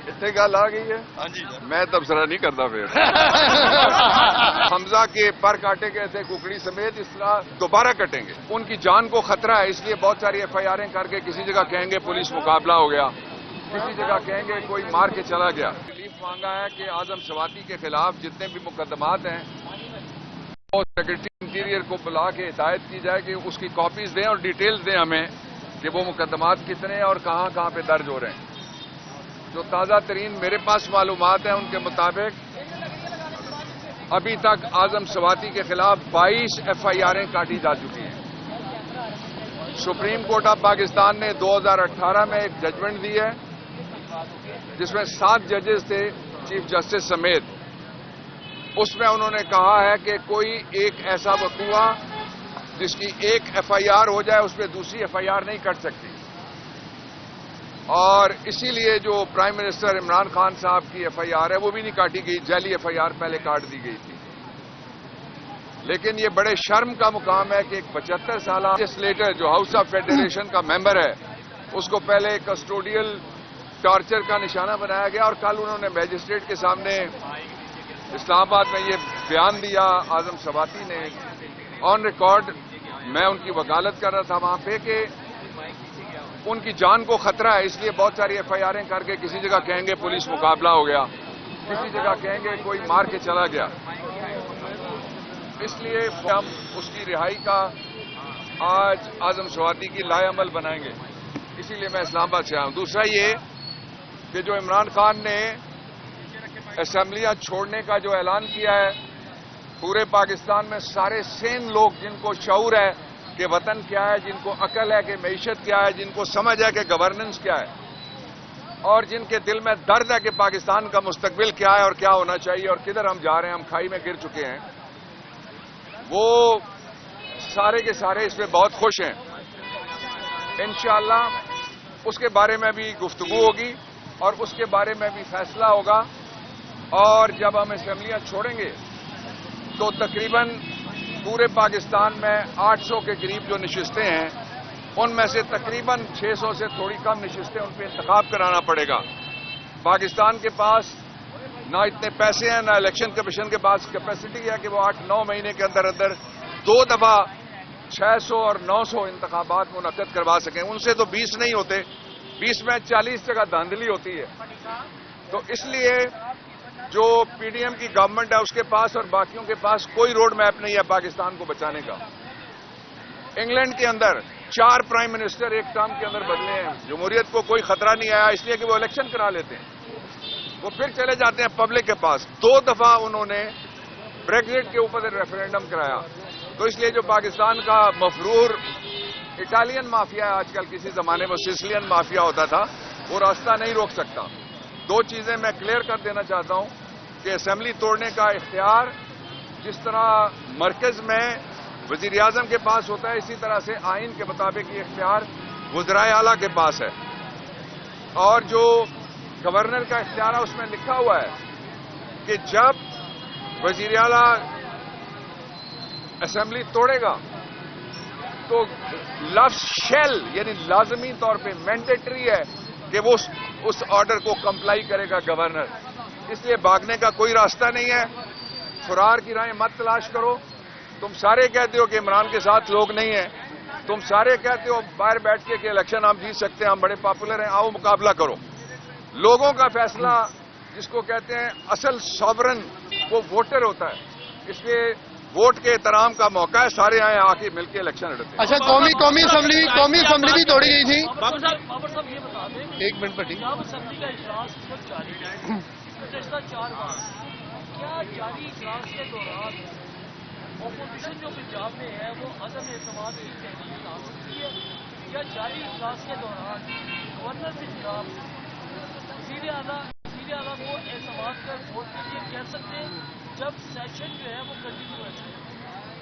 اتنے گل آ گئی ہے. ہاں جی میں تبصرہ نہیں کرتا پھر. حمزہ کے پر کاٹے گئے تھے ککڑی سمیت، اس طرح دوبارہ کٹیں گے. ان کی جان کو خطرہ ہے، اس لیے بہت ساری ایف آئی آریں کر کے کسی جگہ کہیں گے پولیس مقابلہ ہو گیا، کسی جگہ کہیں گے کوئی مار کے چلا گیا. ریلیف مانگا ہے کہ اعظم سواتی کے خلاف جتنے بھی مقدمات ہیں وہ سیکرٹری انٹیریئر کو بلا کے ہدایت کی جائے کہ اس کی کاپیز دیں اور ڈیٹیلز دیں ہمیں کہ وہ مقدمات کتنے ہیں اور کہاں کہاں پہ درج ہو رہے ہیں. جو تازہ ترین میرے پاس معلومات ہیں ان کے مطابق ابھی تک اعظم سواتی کے خلاف 22 ایف آئی آریں کاٹی جا چکی ہیں. سپریم کورٹ آف پاکستان نے 2018 میں ایک ججمنٹ دی ہے جس میں 7 ججز تھے چیف جسٹس سمیت. اس میں انہوں نے کہا ہے کہ کوئی ایک ایسا وقوع جس کی ایک ایف آئی آر ہو جائے اس پہ دوسری ایف آئی آر نہیں کٹ سکتی، اور اسی لیے جو پرائم منسٹر عمران خان صاحب کی ایف آئی آر ہے وہ بھی نہیں کاٹی گئی. جعلی ایف آئی آر پہلے کاٹ دی گئی تھی. لیکن یہ بڑے شرم کا مقام ہے کہ ایک 75 سالہ لیجسلیٹر جو ہاؤس آف فیڈریشن کا ممبر ہے اس کو پہلے کسٹوڈیل ٹارچر کا نشانہ بنایا گیا، اور کل انہوں نے میجسٹریٹ کے سامنے اسلام آباد میں یہ بیان دیا اعظم سواتی نے آن ریکارڈ. میں ان کی وکالت کر رہا تھا وہاں پہ کہ ان کی جان کو خطرہ ہے، اس لیے بہت ساری ایف آئی آریں کر کے کسی جگہ کہیں گے پولیس مقابلہ ہو گیا، کسی جگہ کہیں گے کوئی مار کے چلا گیا. اس لیے ہم اس کی رہائی کا آج اعظم سواتی کی لائے عمل بنائیں گے. اسی لیے میں اسلام آباد سے آیا ہوں. دوسرا یہ کہ جو عمران خان نے اسمبلیاں چھوڑنے کا جو اعلان کیا ہے، پورے پاکستان میں سارے سین لوگ جن کو شعور ہے کہ وطن کیا ہے، جن کو عقل ہے کہ معیشت کیا ہے، جن کو سمجھ ہے کہ گورننس کیا ہے، اور جن کے دل میں درد ہے کہ پاکستان کا مستقبل کیا ہے اور کیا ہونا چاہیے اور کدھر ہم جا رہے ہیں، ہم کھائی میں گر چکے ہیں، وہ سارے کے سارے اس میں بہت خوش ہیں. انشاءاللہ اس کے بارے میں بھی گفتگو ہوگی اور اس کے بارے میں بھی فیصلہ ہوگا. اور جب ہم اسمبلیاں چھوڑیں گے تو تقریباً پورے پاکستان میں 800 کے قریب جو نشستیں ہیں ان میں سے تقریباً 600 سے تھوڑی کم نشستیں ان پہ انتخاب کرانا پڑے گا. پاکستان کے پاس نہ اتنے پیسے ہیں، نہ الیکشن کمیشن کے پاس کیپیسٹی ہے کہ وہ 8-9 مہینے کے اندر اندر 2 دفعہ 600 اور 900 انتخابات منعقد کروا سکیں. ان سے تو 20 نہیں ہوتے، 20 میں 40 جگہ دھاندلی ہوتی ہے. تو اس لیے جو پی ڈی ایم کی گورنمنٹ ہے اس کے پاس اور باقیوں کے پاس کوئی روڈ میپ نہیں ہے پاکستان کو بچانے کا. انگلینڈ کے اندر 4 پرائم منسٹر ایک ٹرم کے اندر بدلے ہیں. جمہوریت کو کوئی خطرہ نہیں آیا اس لیے کہ وہ الیکشن کرا لیتے ہیں، وہ پھر چلے جاتے ہیں پبلک کے پاس. 2 دفعہ انہوں نے بریگزٹ کے اوپر ریفرینڈم کرایا. تو اس لیے جو پاکستان کا مفرور اٹالین مافیا ہے آج کل، کسی زمانے میں سسلین مافیا ہوتا تھا، وہ راستہ نہیں روک سکتا. 2 چیزیں میں کلیئر کر دینا چاہتا ہوں کہ اسمبلی توڑنے کا اختیار جس طرح مرکز میں وزیر اعظم کے پاس ہوتا ہے، اسی طرح سے آئین کے مطابق یہ اختیار وزرائے اعلیٰ کے پاس ہے. اور جو گورنر کا اختیار ہے اس میں لکھا ہوا ہے کہ جب وزیر اعلیٰ اسمبلی توڑے گا تو لفظ شیل یعنی لازمی طور پہ مینڈیٹری ہے کہ وہ اس آرڈر کو کمپلائی کرے گا گورنر. اس لیے بھاگنے کا کوئی راستہ نہیں ہے. فرار کی راہیں مت تلاش کرو. تم سارے کہتے ہو کہ عمران کے ساتھ لوگ نہیں ہیں، تم سارے کہتے ہو باہر بیٹھ کے کہ الیکشن ہم جیت سکتے ہیں، ہم بڑے پاپولر ہیں، آؤ مقابلہ کرو. لوگوں کا فیصلہ جس کو کہتے ہیں اصل ساورن وہ ووٹر ہوتا ہے. اس لیے ووٹ کے احترام کا موقع ہے، سارے آئے آ کے مل کے الیکشن لڑتے ہیں. اچھا قومی اسمبلی بھی توڑی گئی تھی. بابر صاحب یہ بتا دیں 1 منٹ پر ٹھیک. جب اسمبلی کا اجلاس اس وقت جاری ہے گزشتہ 4 ماہ، کیا جاری اجلاس کے دوران اپوزیشن جو پنجاب میں ہے وہ عدم اعتماد کی تحریک لا سکتی ہے؟ یا جاری اجلاس کے دوران گورنر پنجاب وزیر اعلیٰ کو اعتماد کر ووٹ کے لیے کہہ سکتے ہیں جب سیشن جو ہے وہ کنٹینیو ہے؟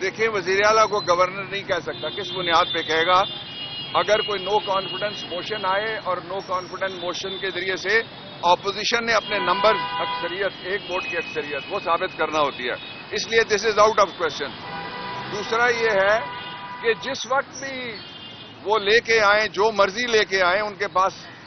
دیکھیں وزیر اعلیٰ کو گورنر نہیں کہہ سکتا. کس بنیاد پہ کہے گا؟ اگر کوئی نو کانفیڈنس موشن آئے اور نو کانفیڈنس موشن کے ذریعے سے اپوزیشن نے اپنے نمبر اکثریت 1 ووٹ کی اکثریت وہ ثابت کرنا ہوتی ہے. اس لیے دس از آؤٹ آف کوشچن. دوسرا یہ ہے کہ جس وقت بھی وہ لے کے آئیں جو مرضی لے کے آئیں ان کے پاس